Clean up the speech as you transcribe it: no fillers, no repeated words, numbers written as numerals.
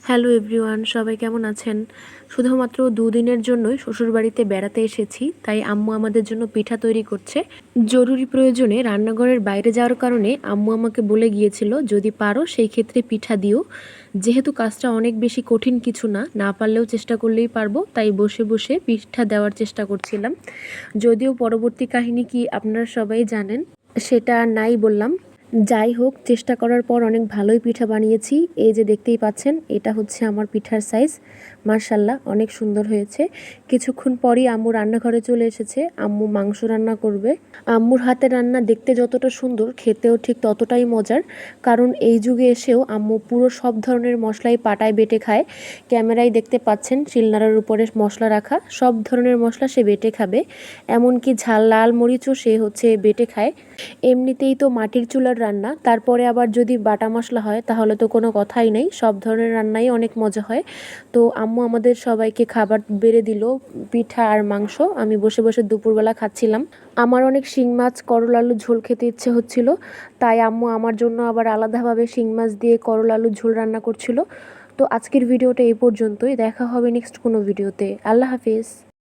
Hello everyone, সবাই কেমন আছেন? শুধুমাত্র দুদিনের জন্যই শ্বশুরবাড়িতে বেড়াতে এসেছি, তাই আম্মু আমাদের জন্য পিঠা তৈরি করছে। জরুরি প্রয়োজনে রান্নাঘরের বাইরে যাওয়ার কারণে আম্মু আমাকে বলে গিয়েছিল, যদি পারো সেই ক্ষেত্রে পিঠা দিও। যেহেতু কাজটা অনেক বেশি কঠিন কিছু না, না পারলেও চেষ্টা করলেই পারবো, তাই বসে বসে পিঠা দেওয়ার চেষ্টা করছিলাম। যদিও পরবর্তী কাহিনী কি আপনারা সবাই জানেন, সেটা আর নাই বললাম। যাই হোক, চেষ্টা করার পর অনেক ভালোই পিঠা বানিয়েছি। এই যে দেখতেই পাচ্ছেন, এটা হচ্ছে আমার পিঠার সাইজ। মার্শাল্লাহ, অনেক সুন্দর হয়েছে। কিছুক্ষণ পরই আম্মু রান্নাঘরে চলে এসেছে। আম্মু মাংস রান্না করবে। আম্মুর হাতের রান্না দেখতে যতটা সুন্দর, খেতেও ঠিক ততটাই মজার। কারণ এই যুগে এসেও আম্মু পুরো সব ধরনের মশলাই পাটায় বেটে খায়। ক্যামেরায় দেখতে পাচ্ছেন শিলনোড়ার উপরে মশলা রাখা, সব ধরনের মশলা সে বেটে খাবে। এমনকি ঝাল লাল মরিচও সে হচ্ছে বেটে খায়। এমনিতেই তো মাটির চুলার রান্না, তারপরে আবার যদি বাটা মশলা হয় তাহলে তো কোনো কথাই নেই। সব ধরনের রান্নাই অনেক মজা হয়। তো আম্মু আমাদের সবাইকে খাবার বেড়ে দিল, পিঠা আর মাংস। আমি বসে বসে দুপুরবেলা খাচ্ছিলাম। আমার অনেক শিং মাছ করলা আলু ঝোল খেতে ইচ্ছে হচ্ছিল, তাই আম্মু আমার জন্য আবার আলাদাভাবে শিং মাছ দিয়ে করলা আলু ঝোল রান্না করছিল। তো আজকের ভিডিওটা এই পর্যন্তই। দেখা হবে নেক্সট কোনো ভিডিওতে। আল্লাহ হাফিজ।